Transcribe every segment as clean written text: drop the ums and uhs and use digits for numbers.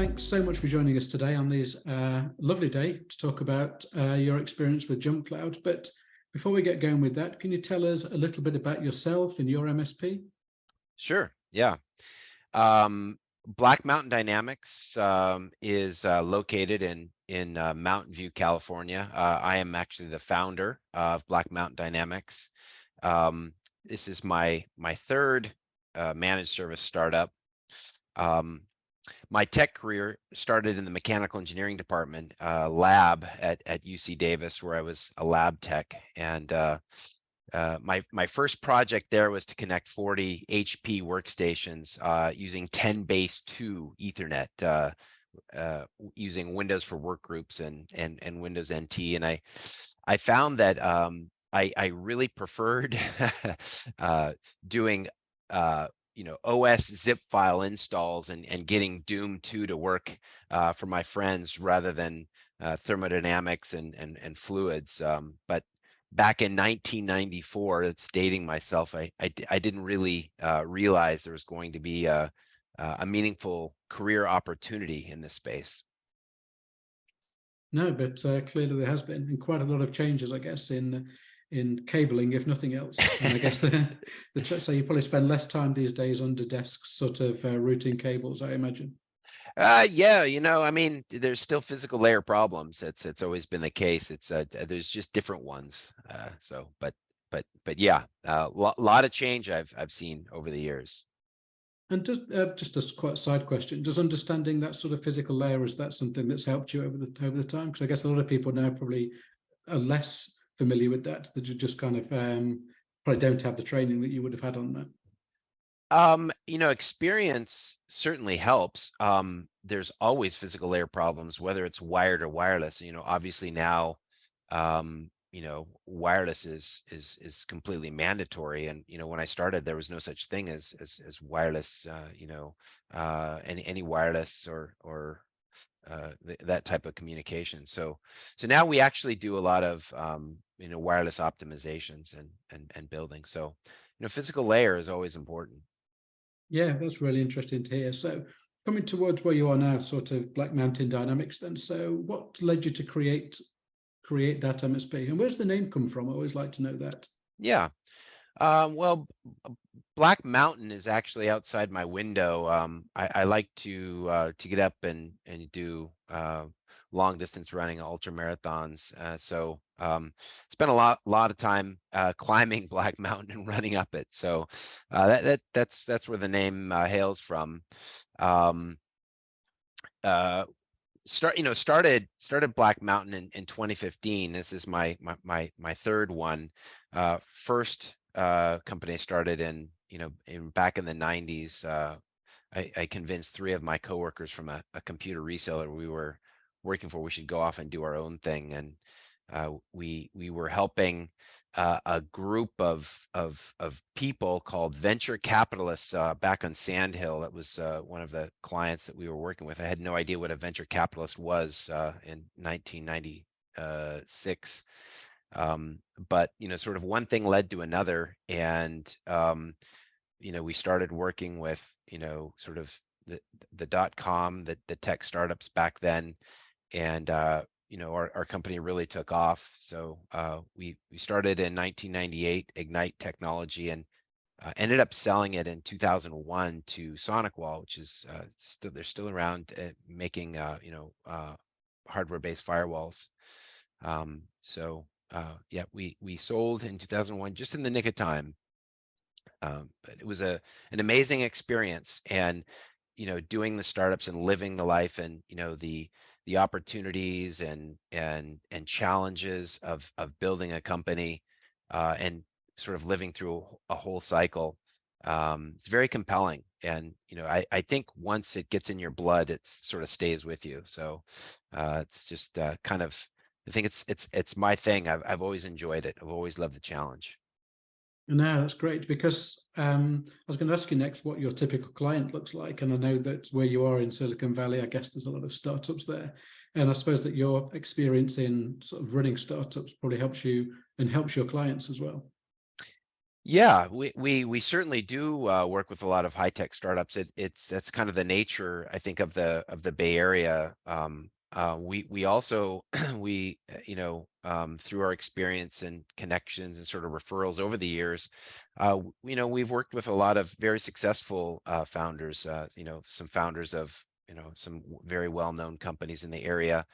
thanks so much for joining us today on this lovely day to talk about your experience with JumpCloud. But before we get going with that, can you tell us a little bit about yourself and your MSP? Sure. Yeah. Black Mountain Dynamics is located in Mountain View, California. I am actually the founder of Black Mountain Dynamics. This is my third managed service startup. My tech career started in the mechanical engineering department lab at UC Davis, where I was a lab tech, and my first project there was to connect 40 HP workstations using 10 base 2 Ethernet, using Windows for Workgroups and Windows NT. And I found that I really preferred doing OS zip file installs and getting Doom 2 to work for my friends rather than thermodynamics and fluids. But back in 1994, it's dating myself, I didn't really realize there was going to be a meaningful career opportunity in this space. No, but clearly there has been, and quite a lot of changes, I guess, in cabling, if nothing else. And I guess so you probably spend less time these days under desks, sort of routing cables, I imagine. Yeah, I mean, there's still physical layer problems. It's always been the case. It's there's just different ones. But yeah, lot of change I've seen over the years. And just a side question: does understanding that sort of physical layer, is that something that's helped you over the time? Because I guess a lot of people now probably are less familiar with that. That you just kind of probably don't have the training that you would have had on that. Experience certainly helps. There's always physical layer problems, whether it's wired or wireless. Obviously now, wireless is completely mandatory. And when I started, there was no such thing as wireless. Any wireless or that type of communication. So now we actually do a lot of wireless optimizations and building. So physical layer is always important. Yeah, that's really interesting to hear. So coming towards where you are now, sort of Black Mountain Dynamics then. So what led you to create that MSP? And where's the name come from? I always like to know that. Yeah. Well, Black Mountain is actually outside my window. I like to get up and do long distance running, ultra marathons. So spent a lot of time climbing Black Mountain and running up it. So that's where the name hails from. Started Black Mountain in 2015. This is my third one. First company I started in back in the 90s. I convinced 3 of my coworkers from a computer reseller we were working for we should go off and do our own thing, and we were helping a group of people called venture capitalists back on Sand Hill. That was one of the clients that we were working with. I had no idea what a venture capitalist was in 1996. But sort of one thing led to another, and we started working with sort of the .com, the tech startups back then, and our company really took off. So we started in 1998, Ignite Technology, and ended up selling it in 2001 to SonicWall, which is they're still around making hardware-based firewalls. Yeah, we sold in 2001, just in the nick of time. But it was an amazing experience, and doing the startups and living the life, and the opportunities and challenges of building a company and sort of living through a whole cycle. It's very compelling, and I think once it gets in your blood, it sort of stays with you. So it's just kind of, I think it's my thing. I've always enjoyed it. I've always loved the challenge. No, that's great, because I was going to ask you next what your typical client looks like. And I know that where you are in Silicon Valley, I guess there's a lot of startups there. And I suppose that your experience in sort of running startups probably helps you and helps your clients as well. Yeah, we certainly do work with a lot of high tech startups. That's kind of the nature, I think, of the Bay Area. We also through our experience and connections and sort of referrals over the years, we've worked with a lot of very successful founders. Some founders of some very well known companies in the area,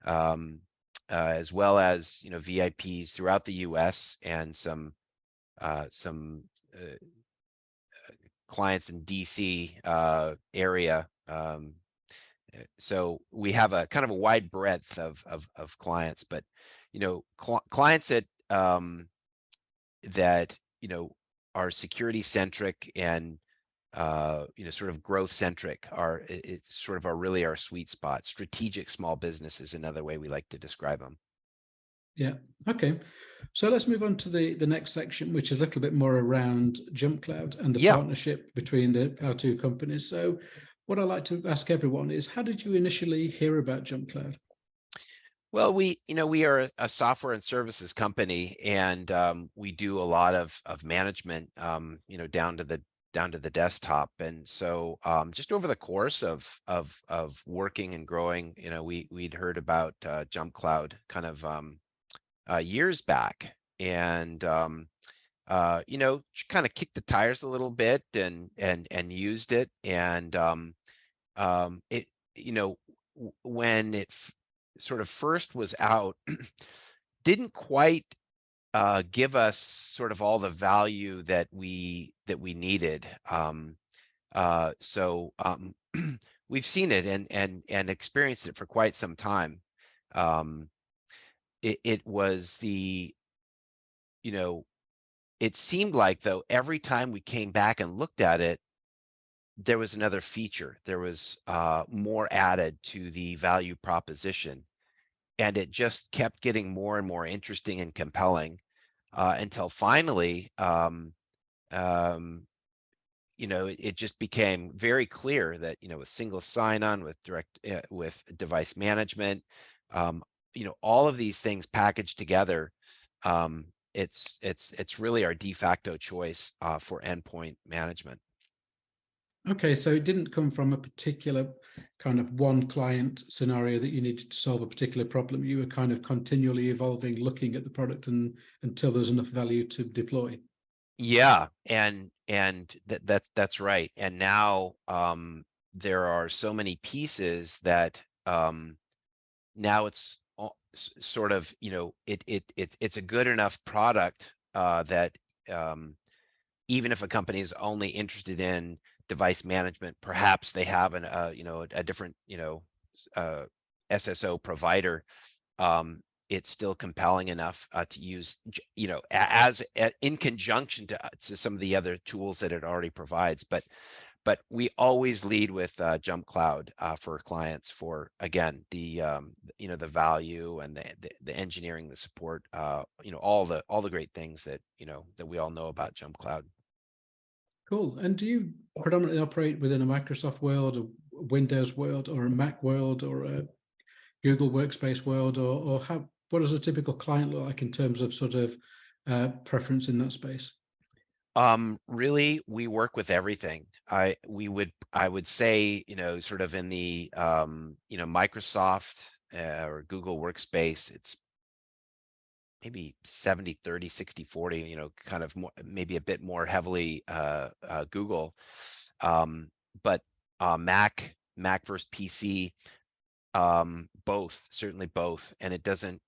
um, as well as VIPs throughout the U.S. and some uh, clients in DC area. So we have a kind of a wide breadth of clients, but clients that are security centric and sort of growth centric it's sort of really our sweet spot. Strategic small business is another way we like to describe them. Yeah. Okay. So let's move on to the next section, which is a little bit more around JumpCloud and the Yeah. partnership between our two companies. So what I like to ask everyone is, how did you initially hear about JumpCloud? Well, we are a software and services company, and we do a lot of management, down to the desktop. And so, just over the course of working and growing, we'd heard about JumpCloud kind of years back, and kind of kicked the tires a little bit and used it, and it you know when it sort of first was out, didn't quite give us sort of all the value that we needed. So we've seen it and experienced it for quite some time. Um, it was you know, it seemed like, though, every time we came back and looked at it, there was another feature. There was more added to the value proposition, and it just kept getting more and more interesting and compelling, until finally, it just became very clear that with single sign-on, with direct with device management, um, all of these things packaged together, it's really our de facto choice for endpoint management. Okay, so it didn't come from a particular kind of one client scenario that you needed to solve a particular problem. You were kind of continually evolving, looking at the product until there's enough value to deploy. Yeah, and that's right. And now there are so many pieces that now it's sort of it's a good enough product that even if a company is only interested in device management, perhaps they have a different uh, SSO provider, it's still compelling enough to use, in conjunction to some of the other tools that it already provides. But we always lead with JumpCloud for clients, for again the value and the engineering, the support, all the great things that we all know about JumpCloud. Cool. And do you predominantly operate within a Microsoft world, a Windows world, or a Mac world, or a Google Workspace world, or what does a typical client look like in terms of sort of preference in that space? Really, we work with everything. I would say, sort of in the Microsoft or Google Workspace, it's maybe 70, 30, 60, 40, kind of more, maybe a bit more heavily Google. But Mac versus PC, both, certainly both, and it doesn't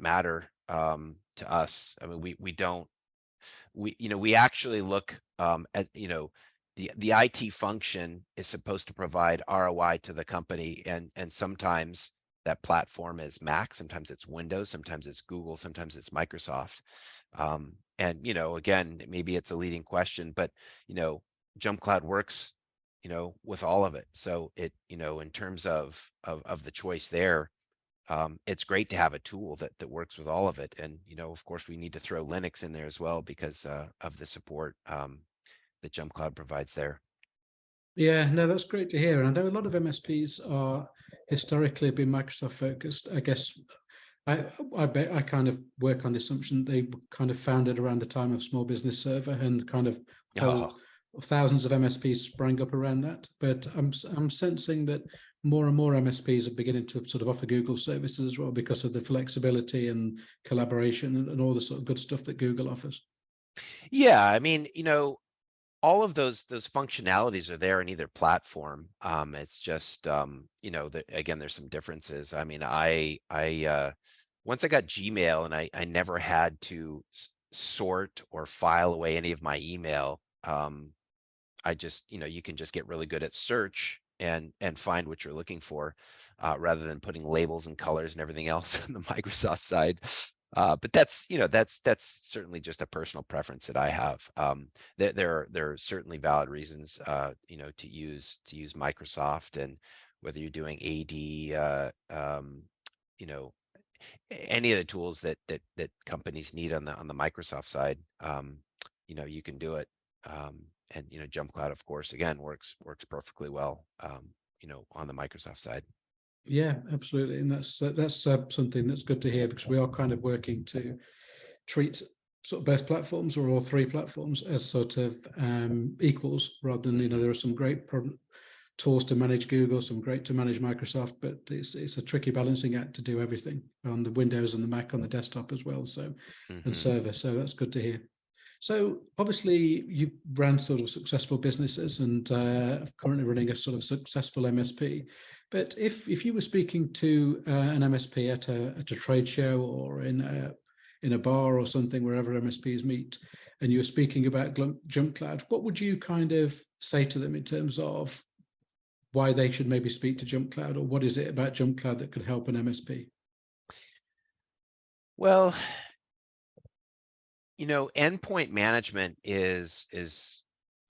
matter to us. I mean, we don't we actually look at the IT function is supposed to provide ROI to the company, and sometimes that platform is Mac, sometimes it's Windows, sometimes it's Google, sometimes it's Microsoft. And again, maybe it's a leading question, but JumpCloud works with all of it. So in terms of the choice there, it's great to have a tool that works with all of it. And of course, we need to throw Linux in there as well because of the support that JumpCloud provides there. Yeah, no, that's great to hear. And I know a lot of MSPs are historically been Microsoft focused. I guess I bet I kind of work on the assumption they were kind of founded around the time of Small Business Server, and kind of Oh, whole thousands of MSPs sprang up around that. But I'm sensing that more and more MSPs are beginning to sort of offer Google services as well, because of the flexibility and collaboration and all the sort of good stuff that Google offers. yeah, I mean, all of those functionalities are there in either platform. It's just, again, there's some differences. I mean, once I got Gmail and I never had to sort or file away any of my email. I just, you can just get really good at search and find what you're looking for, rather than putting labels and colors and everything else on the Microsoft side. But that's certainly just a personal preference that I have. There are certainly valid reasons, to use Microsoft, and whether you're doing AD, you know, any of the tools that companies need on the Microsoft side, you can do it. And JumpCloud, of course, again, works perfectly well, on the Microsoft side. Yeah, absolutely, and that's something that's good to hear, because we are kind of working to treat sort of both platforms, or all three platforms, as sort of equals, rather than, there are some great tools to manage Google, some great to manage Microsoft, but it's a tricky balancing act to do everything on the Windows and the Mac on the desktop as well. So, and Hmm. server. So that's good to hear. So obviously you ran sort of successful businesses, and currently running a sort of successful MSP. But if you were speaking to an MSP at a trade show, or in a bar or something, wherever MSPs meet, and you were speaking about JumpCloud, what would you kind of say to them in terms of why they should maybe speak to JumpCloud, or what is it about JumpCloud that could help an MSP? Well, endpoint management is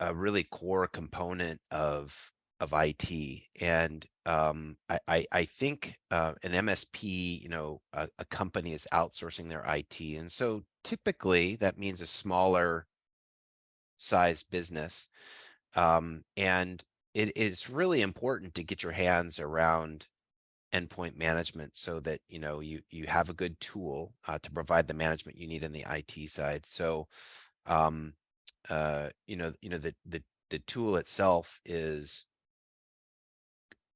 a really core component of IT, and I think an MSP, a company is outsourcing their IT, and so typically that means a smaller size business. And it is really important to get your hands around endpoint management, so that you have a good tool to provide the management you need on the IT side. So um, the tool itself is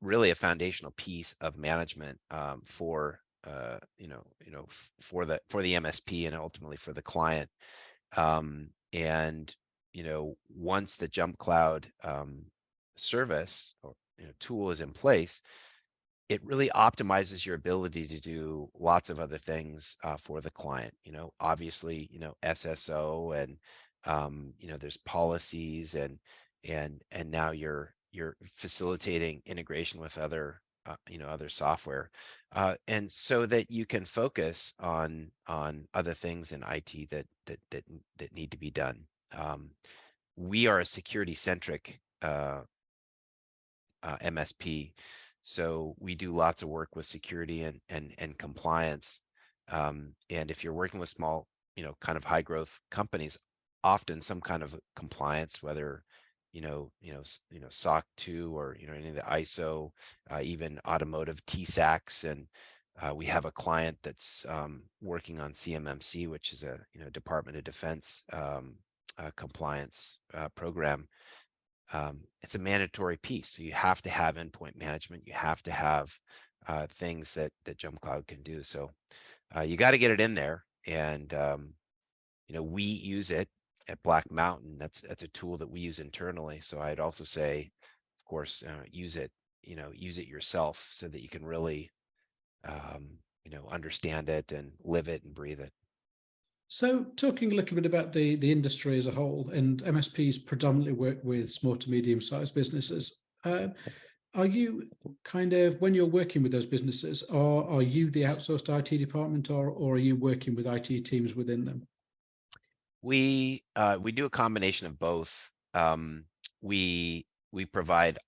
really a foundational piece of management, for the MSP and ultimately for the client. And once the JumpCloud service or tool is in place, it really optimizes your ability to do lots of other things for the client. Obviously, SSO, and there's policies, and now you're facilitating integration with other software, and so that you can focus on other things in IT that need to be done. We are a security centric MSP. So we do lots of work with security and compliance. And if you're working with small, kind of high growth companies, often some kind of compliance, whether SOC 2, or any of the ISO, even automotive TSACs, and we have a client that's working on CMMC, which is a Department of Defense compliance program. It's a mandatory piece. So you have to have endpoint management. You have to have things that JumpCloud can do. So you got to get it in there, and we use it at Black Mountain. That's a tool that we use internally. So I'd also say, of course, use it. Use it yourself, so that you can really understand it and live it and breathe it. So, talking a little bit about the industry as a whole, and MSPs predominantly work with small to medium sized businesses. Are you kind of, when you're working with those businesses, are you the outsourced IT department, or are you working with IT teams within them? We do a combination of both. We can provide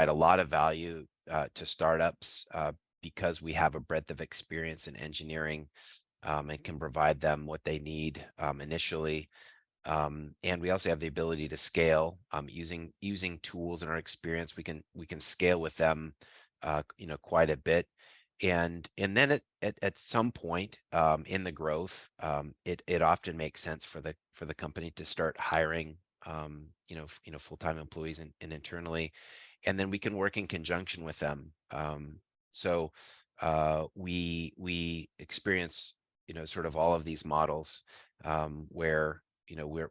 a lot of value to startups, because we have a breadth of experience in engineering, and can provide them what they need initially. And we also have the ability to scale, using tools and our experience. We can scale with them, quite a bit. And then at some point in the growth, it often makes sense for the company to start hiring full-time employees and internally, and then we can work in conjunction with them. So we experience sort of all of these models where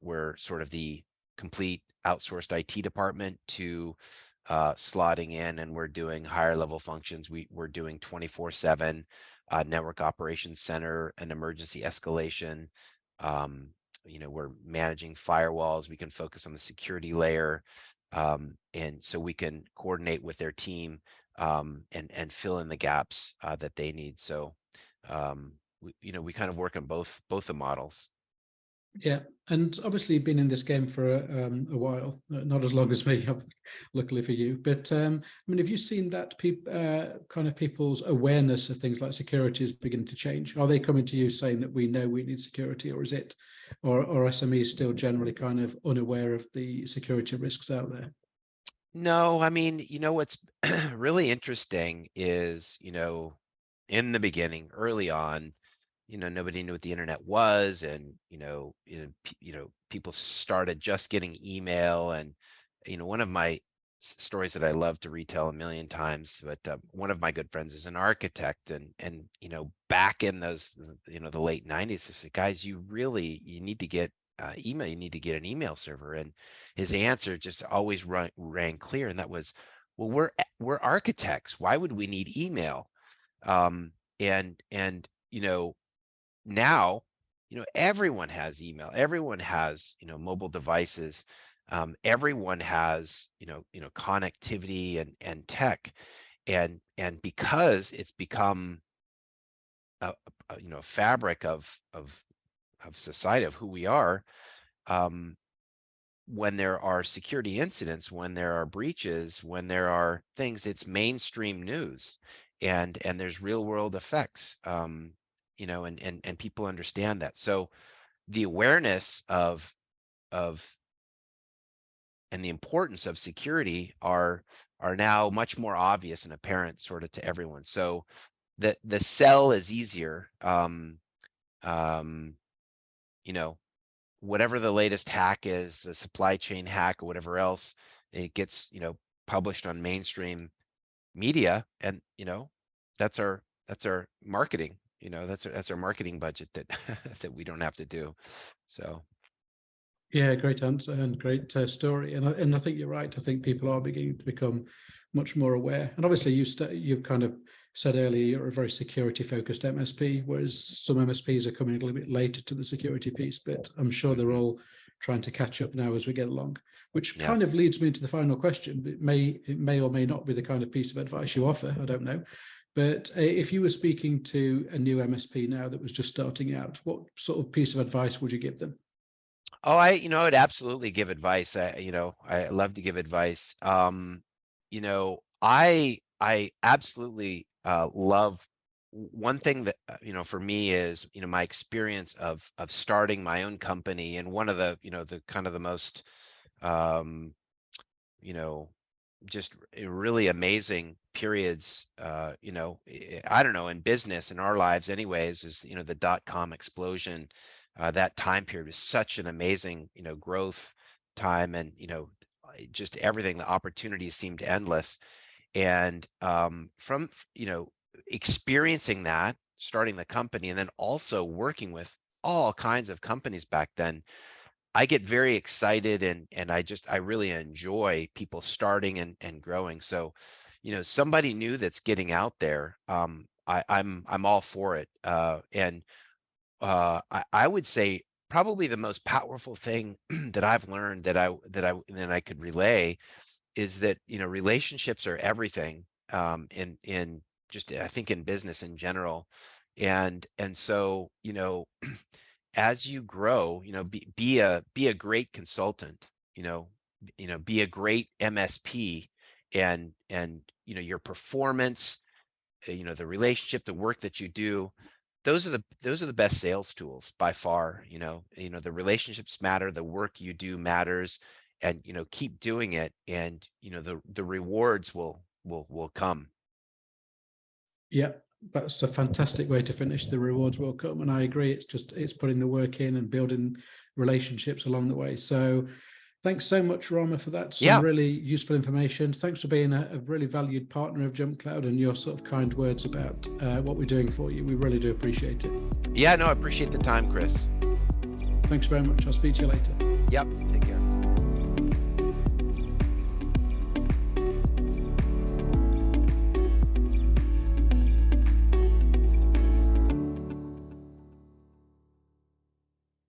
we're sort of the complete outsourced IT department to slotting in, and we're doing higher level functions. We're doing 24/7 network operations center and emergency escalation. Um, we're managing firewalls. We can focus on the security layer, and so we can coordinate with their team and fill in the gaps that they need. So we kind of work on both the models. Yeah, and obviously you've been in this game for a while, not as long as me, luckily for you. But I mean, have you seen that kind of people's awareness of things like security is beginning to change? Are they coming to you saying that we know we need security, or is it, or SMEs still generally kind of unaware of the security risks out there? No, I mean, what's really interesting is, in the beginning, early on, nobody knew what the internet was, and people started just getting email. And one of my stories that I love to retell a million times, but one of my good friends is an architect, and back in those the late 90s, he said, guys, you need to get email, you need to get an email server. And his answer just always rang clear, and that was, well, we're architects, why would we need email? And now, everyone has email, everyone has, mobile devices, everyone has, connectivity and tech. And because it's become a fabric of society, of who we are, um, when there are security incidents, when there are breaches, when there are things, it's mainstream news, and there's real world effects, and people understand that. So the awareness of and the importance of security are now much more obvious and apparent sort of to everyone. So the sell is easier. Um, you know, Whatever the latest hack is, the supply chain hack or whatever else, it gets, published on mainstream media, and that's our marketing. That's our marketing budget that that we don't have to do. So Yeah, great answer and great story. And I think you're right. I think people are beginning to become much more aware. And obviously, you've kind of said earlier you're a very security focused MSP, whereas some MSPs are coming a little bit later to the security piece. But I'm sure they're all trying to catch up now as we get along. Which yeah. kind of leads me into the final question. It may or may not be the kind of piece of advice you offer. I don't know. But if you were speaking to a new MSP now that was just starting out, what sort of piece of advice would you give them? Oh, I would absolutely give advice. I love to give advice. I absolutely love one thing that for me is my experience of starting my own company, and one of the kind of the most um, you know just really amazing periods, I don't know, in business, in our lives anyways, is the dot-com explosion. That time period was such an amazing growth time, and just everything, the opportunities seemed endless. And from experiencing that, starting the company, and then also working with all kinds of companies back then, I get very excited, and I really enjoy people starting and growing. So, somebody new that's getting out there, I'm all for it. And I would say probably the most powerful thing that I've learned that I could relay is that relationships are everything, in just, I think, in business in general. And so as you grow, be a great consultant, be a great MSP, and your performance, the relationship, the work that you do, those are the best sales tools by far. The relationships matter, the work you do matters, and keep doing it, and the rewards will come. Yeah, That's a fantastic way to finish. The rewards will come, and I agree. It's putting the work in and building relationships along the way. So thanks so much, Rama, for that. Some Yeah. really useful information. Thanks for being a really valued partner of JumpCloud and your sort of kind words about what we're doing for you. We really do appreciate it. Yeah, no, I appreciate the time, Chris. Thanks very much. I'll speak to you later. Yep, take care.